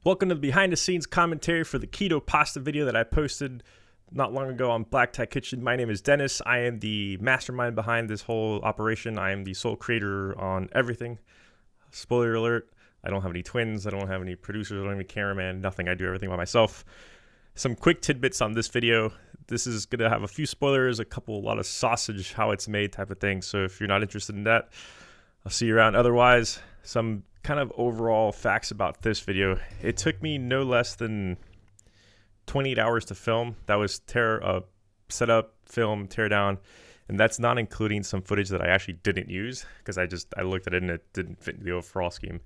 Welcome to the behind the scenes commentary for the keto pasta video that I posted not long ago on Black Tie Kitchen. My name is Dennis. I am the mastermind behind this whole operation. I am the sole creator on everything. Spoiler alert, I don't have any twins. I don't have any producers. I don't have any cameraman, nothing. I do everything by myself. Some quick tidbits on this video. This is going to have a few spoilers, a lot of sausage, how it's made type of thing. So if you're not interested in that, I'll see you around. Otherwise, some kind of overall facts about this video. It took me no less than 28 hours to film. That was set up, film, tear down, and that's not including some footage that I actually didn't use because I looked at it and it didn't fit in the overall scheme.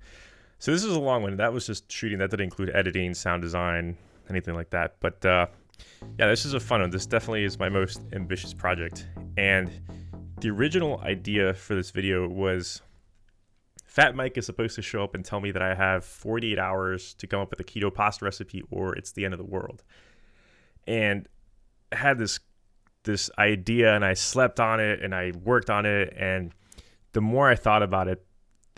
So this is a long one. That was just shooting. That didn't include editing, sound design, anything like that. But yeah, this is a fun one. This definitely is my most ambitious project. And the original idea for this video was Fat Mike is supposed to show up and tell me that I have 48 hours to come up with a keto pasta recipe or it's the end of the world. And I had this idea and I slept on it and I worked on it. And the more I thought about it,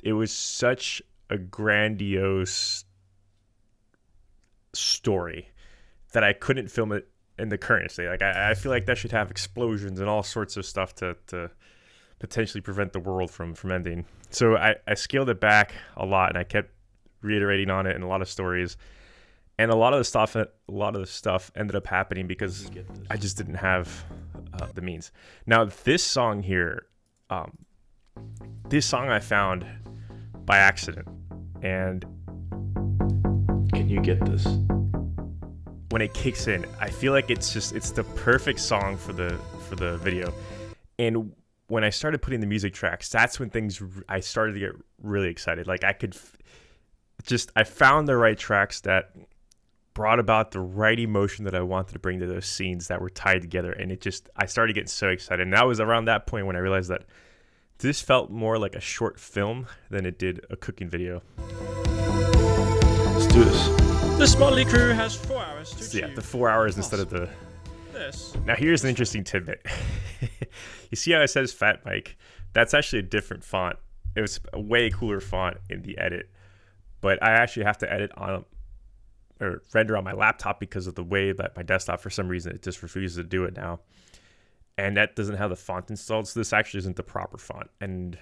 it was such a grandiose story that I couldn't film it in the current state. Like I feel like that should have explosions and all sorts of stuff to potentially prevent the world from ending. So I scaled it back a lot and I kept reiterating on it in a lot of stories. And a lot of the stuff ended up happening because I just didn't have the means. Now this song here, this song I found by accident. And can you get this? When it kicks in, I feel like it's the perfect song for the video. And when I started putting the music tracks, that's when I started to get really excited. Like I found the right tracks that brought about the right emotion that I wanted to bring to those scenes that were tied together. And I started getting so excited. And that was around that point when I realized that this felt more like a short film than it did a cooking video. Let's do this. This motley crew has 4 hours to so yeah, the 4 hours instead of the... This. Now here's an interesting tidbit. You see how it says Fat Mike? That's actually a different font. It was a way cooler font in the edit. But I actually have to edit on or render on my laptop because of the way that my desktop, for some reason, it just refuses to do it now. And that doesn't have the font installed, so this actually isn't the proper font. And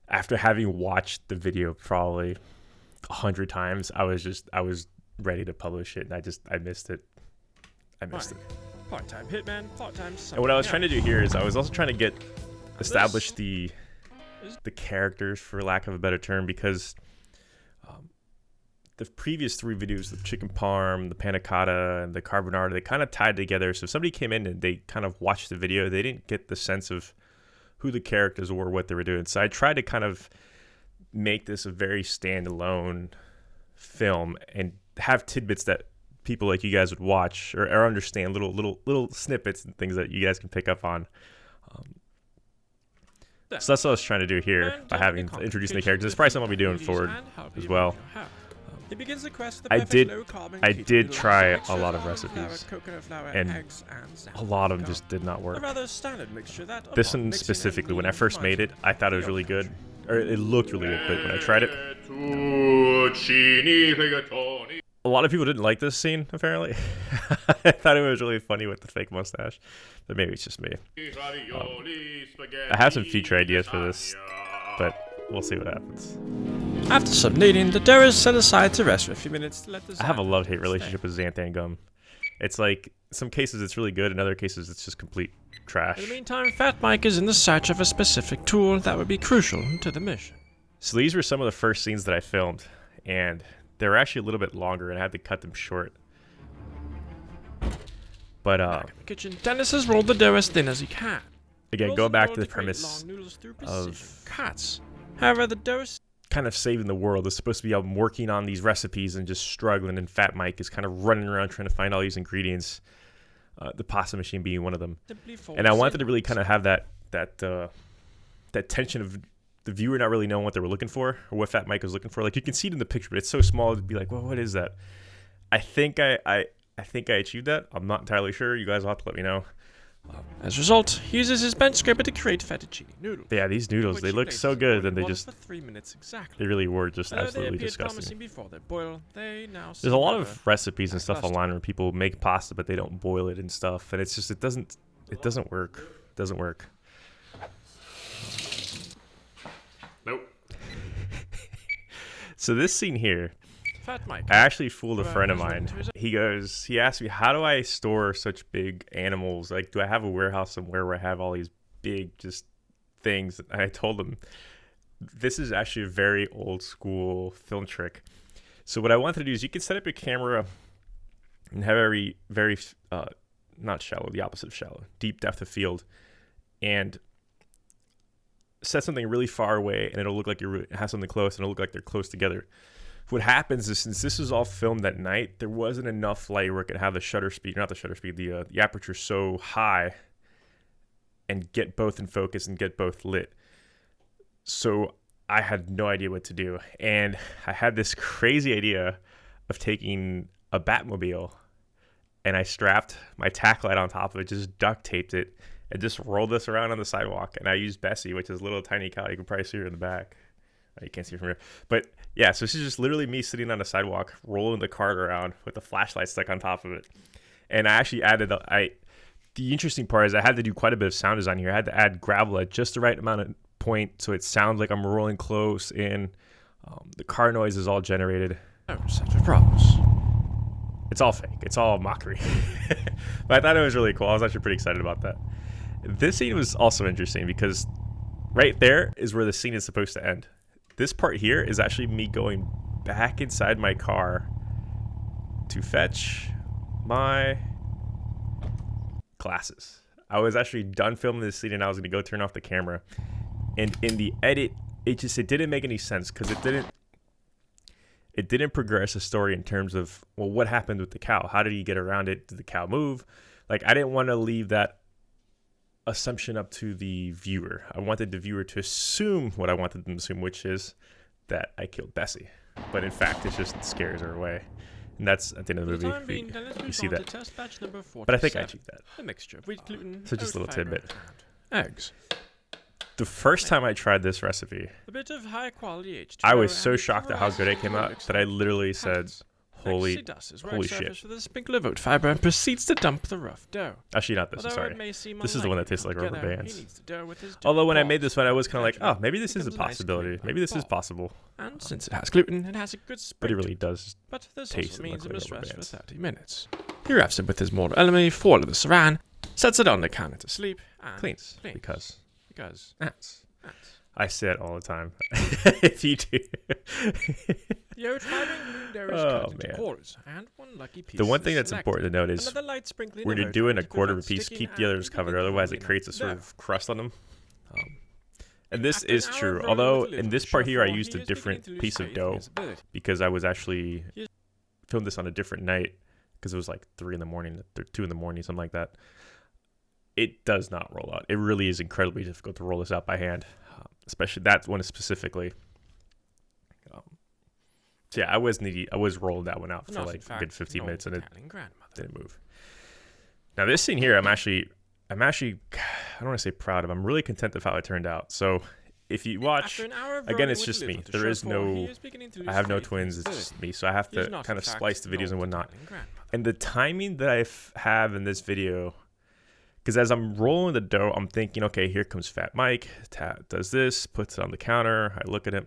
after having watched the video probably 100 times, I was ready to publish it, and I missed it. I missed it. Part-time hitman, part-time. And what I was trying to do here is I was also trying to establish the characters, for lack of a better term, because the previous 3 videos, the chicken parm, the panna cotta, and the carbonara, they kind of tied together. So if somebody came in and they kind of watched the video, they didn't get the sense of who the characters were, what they were doing. So I tried to kind of make this a very standalone film and have tidbits that people like you guys would watch or understand, little snippets and things that you guys can pick up on. So that's what I was trying to do here by introducing the characters. It's probably something I'll be doing forward as well. I did try a lot of recipes, and a lot of them just did not work. This one specifically, when I first made it, I thought it was really good, or it looked really good, but when I tried it, a lot of people didn't like this scene, apparently. I thought it was really funny with the fake mustache, but maybe it's just me. I have some future ideas for this, but we'll see what happens. After some kneading, the dough is set aside to rest for a few minutes to let the I have a love-hate relationship with xanthan gum. It's like, in some cases it's really good, in other cases it's just complete trash. In the meantime, Fat Mike is in the search of a specific tool that would be crucial to the mission. So these were some of the first scenes that I filmed, and they were actually a little bit longer, and I had to cut them short. But back in the kitchen, Dennis has rolled the dough as thin as he can. Again, go back to the premise of cuts. However, the dough is kind of saving the world. It's supposed to be I'm working on these recipes and just struggling, and Fat Mike is kind of running around trying to find all these ingredients, the pasta machine being one of them. And I wanted to really kind of have that tension of the viewer not really knowing what they were looking for or what Fat Mike was looking for. Like, you can see it in the picture, but it's so small to be like, well, what is that? I think I achieved that. I'm not entirely sure. You guys will have to let me know. As a result, he uses his bench scraper to create fettuccine noodles. Yeah, these noodles, which they he look places so in good, boiling and they water just, for 3 minutes exactly. they really were just Although absolutely they appeared disgusting. promising before they boil, they now There's seem a lot rather of recipes and stuff lackluster. online where people make pasta, but they don't boil it and stuff, and it's just, it doesn't work. It doesn't work. Nope. So this scene here, Fat Mike. I actually fooled a Well, friend of here's mine. one to his- He asked me, how do I store such big animals? Like, do I have a warehouse somewhere where I have all these big just things? And I told him, this is actually a very old school film trick. So what I wanted to do is you can set up your camera and have very, not shallow, the opposite of shallow, deep depth of field, and set something really far away, and it'll look like you have something close, and it'll look like they're close together. What happens is, since this was all filmed at night, there wasn't enough light where it could have the shutter speed, not the shutter speed, the aperture so high and get both in focus and get both lit. So I had no idea what to do. And I had this crazy idea of taking a Batmobile, and I strapped my tack light on top of it, just duct taped it, and just rolled this around on the sidewalk. And I used Bessie, which is a little tiny cow. You can probably see her in the back. You can't see her from here. But yeah, so this is just literally me sitting on a sidewalk, rolling the cart around with the flashlight stuck on top of it. And I actually added, the interesting part is I had to do quite a bit of sound design here. I had to add gravel at just the right amount of point so it sounds like I'm rolling close in. The car noise is all generated. No such problems. It's all fake. It's all mockery. But I thought it was really cool. I was actually pretty excited about that. This scene was also interesting because right there is where the scene is supposed to end. This part here is actually me going back inside my car to fetch my glasses. I was actually done filming this scene and I was going to go turn off the camera. And in the edit, it didn't make any sense because it didn't progress the story in terms of, well, what happened with the cow? How did he get around it? Did the cow move? Like, I didn't want to leave that assumption up to the viewer. I wanted the viewer to assume what I wanted them to assume, which is that I killed Bessie. But in fact, it just scares her away. And that's at the end of the movie. You see that. But I think I achieved that. A mixture of wheat gluten, So just a oat little fiber, tidbit. and eggs. The first time I tried this recipe, A bit of high quality H2O. I was so and shocked at how good it came out that I literally said, holy shit. With a sprinkle of oat fiber and proceeds to dump the rough dough. Actually, not this. I'm Although sorry. it may seem This is the one that unlikely tastes like to come rubber together, bands. he needs the dough with his Although when I balls. made this one, I was kind of like, oh, maybe this is a Becomes an ice cream possibility. like Maybe this is ball. possible. And since it has gluten, it has a good But spread. it really does. But this taste also and means look it like must rubber rest for bands. 30 minutes. He wraps it with his mortar element, foil of the saran, sets it on the counter to sleep, and Cleans. Because ants. I say it all the time. If you do. The oat fiber and gluten dough is Oh, cut into man. quarters, and one lucky piece The one is thing that's selected. important to note is Another light sprinkling when of you're oat doing fiber a to quarter of a prevent piece, sticking keep the others and covered. keeping Otherwise, it from creates a sort dough. of crust on them. And this After an is hour true. of rolling Although with a in little this part here, I chauffeur, used he a is beginning different to lose piece of faith in dough his ability. because I was actually filmed this on a different night because it was like 3 in the morning, 2 in the morning, something like that. It does not roll out. It really is incredibly difficult to roll this out by hand, especially that one specifically. So yeah, I was rolling that one out for Not, like in a fact, good 15 an minutes and it old Italian grandmother. didn't move. Now this scene here, I'm actually, I don't want to say proud of. I'm really content of how it turned out. So if you watch, After an hour of again, rolling it's with just a me. little There is chauffeur, he no, is beginning to lose I have no faith in twins. his It's just ability. me. So I have He is to not, kind in of fact, splice the an videos and old whatnot. Italian grandmother. And the timing that I have in this video, because as I'm rolling the dough, I'm thinking, okay, here comes Fat Mike, does this, puts it on the counter. I look at him.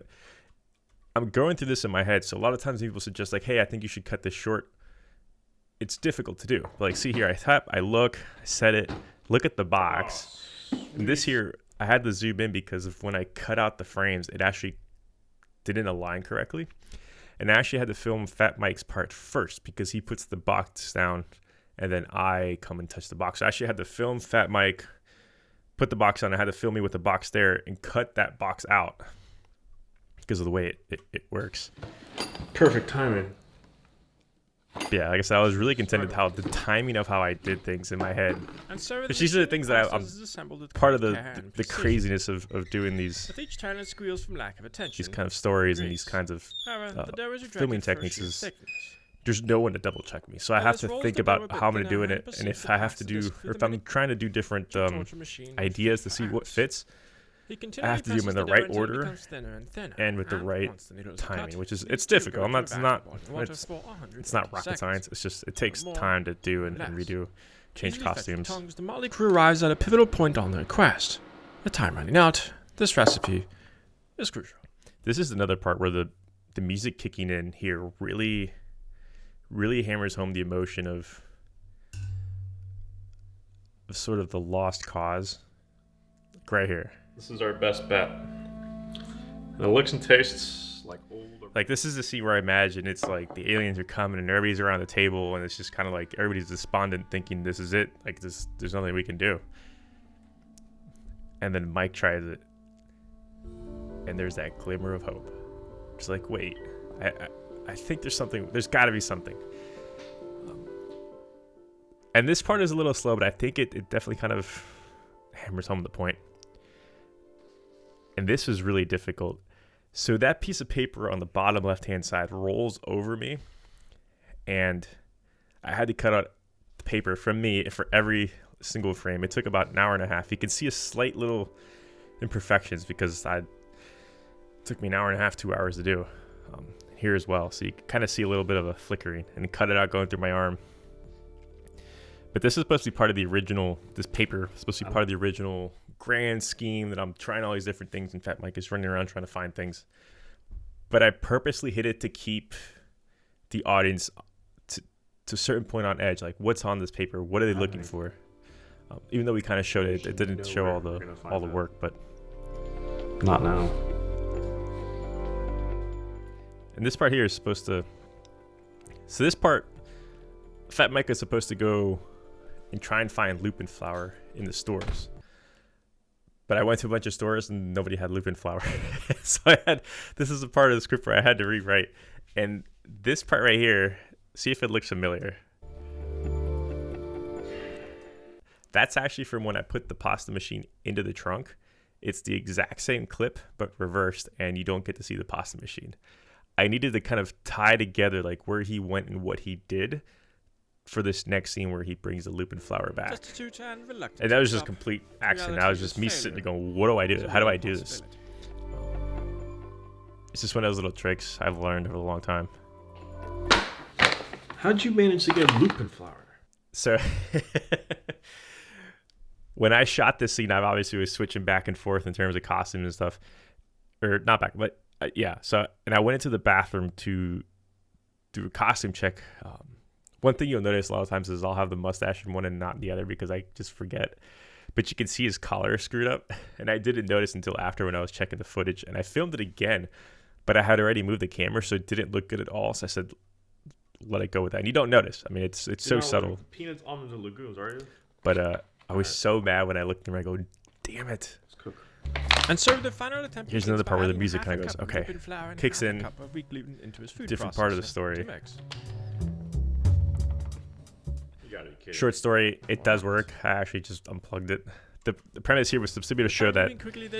I'm going through this in my head. So a lot of times people suggest like, hey, I think you should cut this short. It's difficult to do. But like, see here, I tap, I look, I set it, look at the box. And this here, I had to zoom in because of when I cut out the frames, it actually didn't align correctly. And I actually had to film Fat Mike's part first because he puts the box down and then I come and touch the box. So I actually had to film Fat Mike, put the box on. I had to film me with the box there and cut that box out because of the way it works. Perfect timing. Yeah, like I said, I was really content with how the timing of how I did things in my head. And so Which these are the things that I'm part of the craziness of doing these With each talent squeals from lack of attention. kind of stories and these kinds of However, the dough is filming rejected for techniques sheer is thickness. there's no one to double check me. So I have to think about how I'm going to do it, and if I have to do, or if I'm trying to do different ideas to see what fits, I have to do them in the right order and with the right timing, which is, it's difficult. It's not rocket science. It's just, it takes time to do and redo, change costumes. The motley crew arrives at a pivotal point on their quest. The time running out, this recipe is crucial. This is another part where the music kicking in here really hammers home the emotion of sort of the lost cause. Like right here. This is our best bet. And it looks and tastes like old. Like this is the scene where I imagine it's like the aliens are coming and everybody's around the table and it's just kind of like everybody's despondent thinking this is it. Like this, there's nothing we can do. And then Mike tries it. And there's that glimmer of hope. It's like, wait, I think there's something. There's got to be something. And this part is a little slow, but I think it definitely kind of hammers home the point. And this was really difficult. So that piece of paper on the bottom left-hand side rolls over me. And I had to cut out the paper from me for every single frame. It took about an hour and a half. You can see a slight little imperfections because it took me an hour and a half, 2 hours to do. Here as well. So you can kind of see a little bit of a flickering and cut it out going through my arm. But this is supposed to be part of the original, this paper is supposed to be part of the original grand scheme that I'm trying all these different things. In fact, Mike is running around trying to find things. But I purposely hit it to keep the audience to a certain point on edge. Like, what's on this paper? What are they looking for? Even though we kind of showed it, it didn't show all the work, but not now. And this part here is supposed to... So this part, Fat Mike is supposed to go and try and find lupin flower in the stores. But I went to a bunch of stores and nobody had lupin flower. So this is a part of the script where I had to rewrite. And this part right here, see if it looks familiar. That's actually from when I put the pasta machine into the trunk. It's the exact same clip, but reversed, and you don't get to see the pasta machine. I needed to kind of tie together like where he went and what he did for this next scene where he brings the lupin flower back. And that was just complete accident. That was just me sitting there going, what do I do? How do I do this? It's just one of those little tricks I've learned over a long time. How'd you manage to get lupin flower? So when I shot this scene, I obviously was switching back and forth in terms of costumes and stuff. Or not back, but yeah. So, and I went into the bathroom to do a costume check. One thing you'll notice a lot of times is I'll have the mustache in one and not in the other because I just forget. But you can see his collar screwed up. And I didn't notice until after when I was checking the footage. And I filmed it again, but I had already moved the camera, so it didn't look good at all. So I said, let it go with that. And you don't notice. I mean, it's so subtle. Like peanuts, almonds, and legumes, are you? But I was so mad when I looked and I go, damn it. Let's cook. And so the final attempt. Here's another part where the music kind of goes, okay, kicks in, different part of the story. Short story, it does work. I actually just unplugged it. The premise here was to be able to show that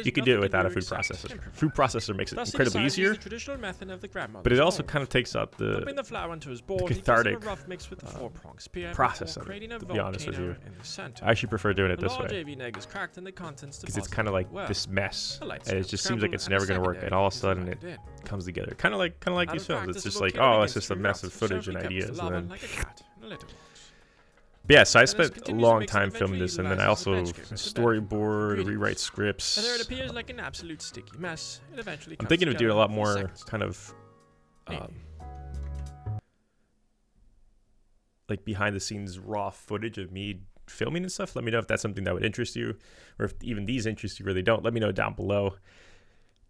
you can do it without a food processor. Food processor makes it incredibly easier, but it also kind of takes out the cathartic process of it, to be honest with you. I actually prefer doing it this way, because it's kind of like this mess, and it just seems like it's never going to work, and all of a sudden it comes together. Kind of like these films. It's just like, oh, it's just a mess of footage and ideas, and then... But yeah, so I spent a long time filming this, and then I also storyboard, rewrite scripts. It appears like an absolute sticky mess. It eventually I'm thinking of doing a lot more kind of like behind the scenes raw footage of me filming and stuff. Let me know if that's something that would interest you, or if even these interest you or they don't. Let me know down below.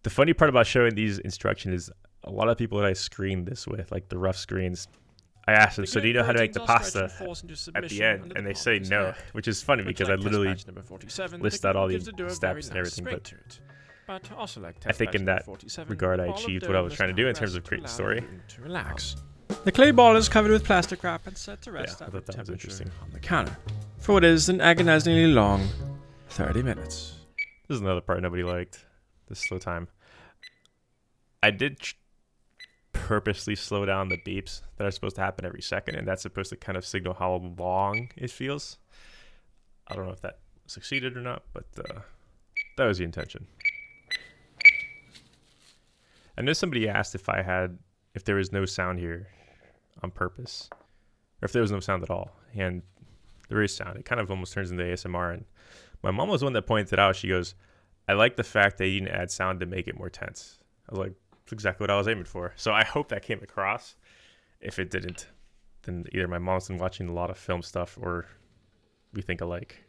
The funny part about showing these instructions is a lot of people that I screened this with, like the rough screens, I asked them, so do you know how to make the pasta at the end? And they say no, which is funny because I literally list out all the steps and everything. But I think in that regard, I achieved what I was trying to do in terms of creating a story. The clay ball is covered with plastic wrap and set to rest I thought that was interesting. on the counter for what is an agonizingly long 30 minutes. This is another part nobody liked, the slow time. I did purposely slow down the beeps that are supposed to happen every second, and that's supposed to kind of signal how long it feels. I don't know if that succeeded or not, but that was the intention. I know somebody asked if there was no sound here on purpose, or if there was no sound at all, and there is sound. It kind of almost turns into ASMR, and my mom was the one that pointed out. She goes, I like the fact that you didn't add sound to make it more tense. I was like, that's exactly what I was aiming for. So I hope that came across. If it didn't, then either my mom's been watching a lot of film stuff or we think alike.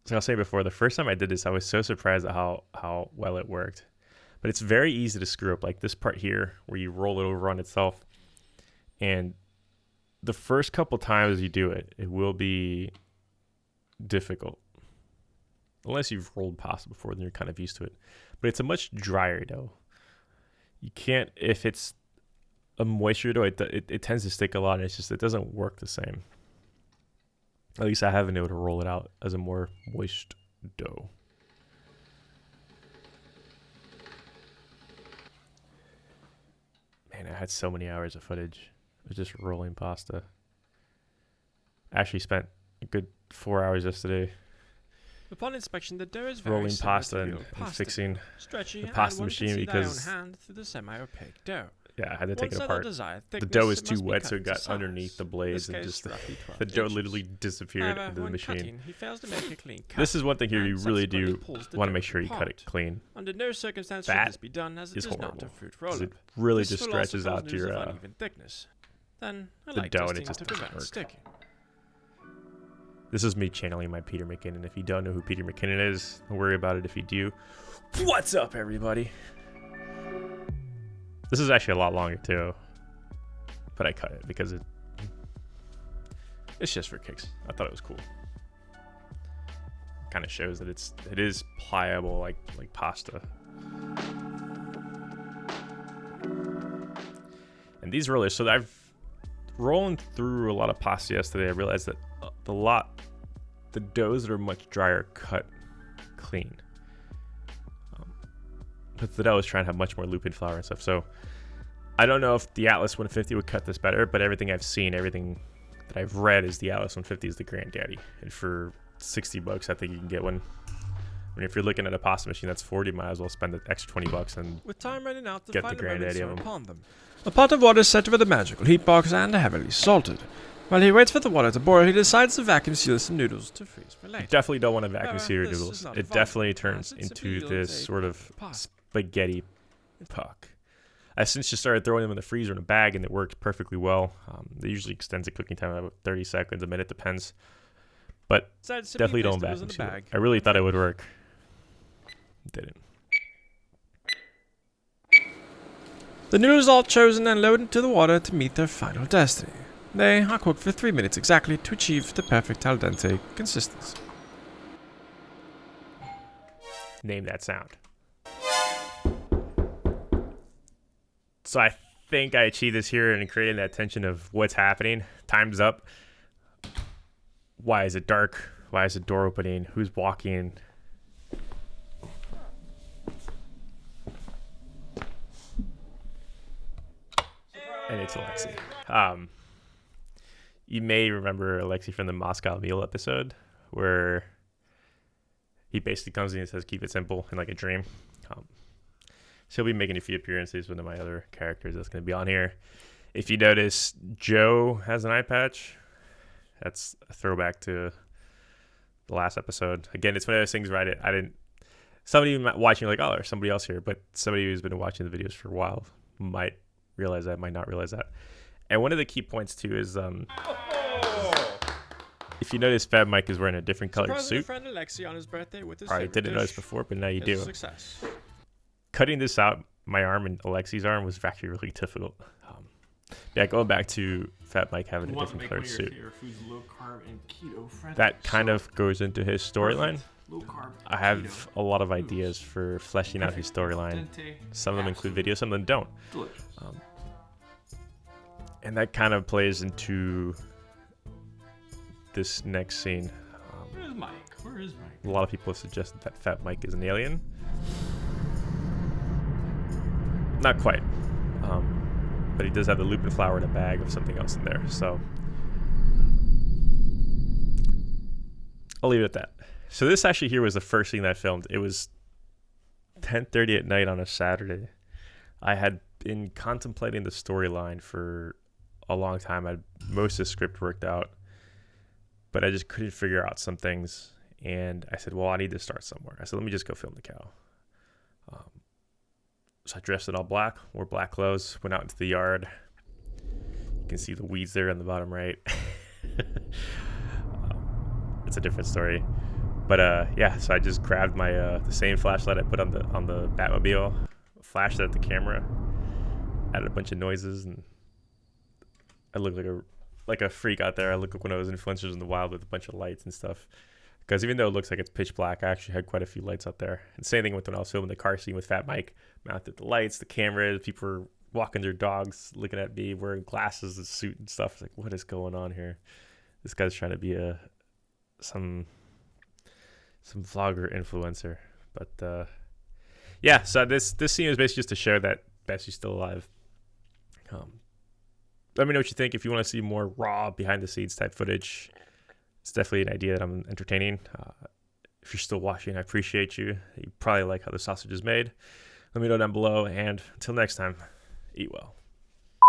So I was saying before, the first time I did this, I was so surprised at how well it worked. But it's very easy to screw up, like this part here where you roll it over on itself. And the first couple times you do it, it will be difficult. Unless you've rolled pasta before, then you're kind of used to it. But it's a much drier dough. You can't, if it's a moisture dough, it tends to stick a lot, and it doesn't work the same. At least I haven't been able to roll it out as a more moist dough. Man, I had so many hours of footage. It was just rolling pasta. I actually spent a good 4 hours yesterday Upon inspection, the dough is very rolling similar pasta to and real pasta, fixing stretchy, the and pasta one machine can see because thy own hand through the semi-opaque dough. I had to take Once it at apart. desired The thickness, dough was it too must be wet, cut so it into got size. underneath the blades, In and this just case, roughly 12 the dough inches. literally disappeared However, into the when machine. cutting, he fails to make a clean cut, This is one thing here you and really subsequently do pulls the want to dough make sure you cut apart. it clean. Under no circumstance That should this be done, as it is does not horrible, a fruit 'cause roller. it really This just will also stretches cause out news your of uneven thickness. Then I the like dough, and it testing just to doesn't prevent work. sticking. This is me channeling my Peter McKinnon. If you don't know who Peter McKinnon is, don't worry about it if you do. What's up, everybody? This is actually a lot longer too, but I cut it because it's just for kicks. I thought it was cool. Kind of shows that it is pliable like pasta. And these rollers, so I've rolling through a lot of pasta yesterday. I realized that the doughs that are much drier cut clean. But the dough is trying to have much more loop-in flour and stuff. So I don't know if the Atlas 150 would cut this better, but everything I've seen, everything that I've read is the Atlas 150 is the granddaddy. And for $60, I think you can get one. I mean, if you're looking at a pasta machine that's 40, might as well spend the extra $20 and With time running out, the get the final granddaddy moments of are them. upon them. A pot of water is set with a magical heat box and heavily salted. While he waits for the water to boil, he decides to vacuum seal some noodles to freeze for You later. definitely don't want to vacuum seal your This is noodles. not It a definitely volume turns pass, it simply into yields this a sort of pasta. spaghetti puck. I since just started throwing them in the freezer in a bag, and it works perfectly well. They usually extends the cooking time about 30 seconds, a minute, depends. But Decided to definitely place don't the noodles vacuum in the seal it. bag. I really thought it would work. It didn't. The noodles are chosen and loaded into the water to meet their final destiny. They are cooked for 3 minutes exactly to achieve the perfect al dente consistency. Name that sound. So I think I achieved this here and creating that tension of what's happening. Time's up. Why is it dark? Why is the door opening? Who's walking? And it's Alexi. You may remember Alexi from the Moscow Meal episode where he basically comes in and says, keep it simple and like a dream. So he'll be making a few appearances with one of my other characters that's going to be on here. If you notice, Joe has an eye patch. That's a throwback to the last episode. Again, it's one of those things where I didn't somebody watching like, oh, there's somebody else here, but somebody who's been watching the videos for a while might realize that, might not realize that. And one of the key points too is if you notice, Fab Mike is wearing a different colored suit. Friend Alexi on his birthday with his Probably favorite didn't notice dish. before, but now you It's do. a success. Cutting this out, my arm and Alexi's arm was actually really difficult. Yeah, going back to Fat Mike having a different colored suit. Low carb and keto friendly. That kind of goes into his storyline. Low carb. I have a lot of ideas for fleshing out his storyline. Some of them include videos, some of them don't. Delicious. And that kind of plays into this next scene. Where's Mike? Where is Mike? A lot of people have suggested that Fat Mike is an alien. not quite. But he does have the lupin flower in a bag of something else in there. So I'll leave it at that. So this actually here was the first thing that I filmed. It was 10:30 at night on a Saturday. I had been contemplating the storyline for a long time. I had most of the script worked out, but I just couldn't figure out some things. And I said, well, I need to start somewhere. I said, let me just go film the cow. So I dressed in all black, wore black clothes, went out into the yard. You can see the weeds there on the bottom right. It's a different story. But yeah, so I just grabbed my the same flashlight I put on the Batmobile, flashed it at the camera, added a bunch of noises, and I looked like a freak out there. I look like one of those influencers in the wild with a bunch of lights and stuff. Because even though it looks like it's pitch black, I actually had quite a few lights out there. And same thing with when I was filming the car scene with Fat Mike. Mounted the lights, the cameras, people were walking their dogs, looking at me, wearing glasses, a suit and stuff. It's like, what is going on here? This guy's trying to be some vlogger influencer. But yeah, so this scene is basically just to show that Bessie's still alive. Let me know what you think. If you want to see more raw behind the scenes type footage, it's definitely an idea that I'm entertaining. If you're still watching, I appreciate you. You probably like how the sausage is made. Let me know down below, and until next time, eat well.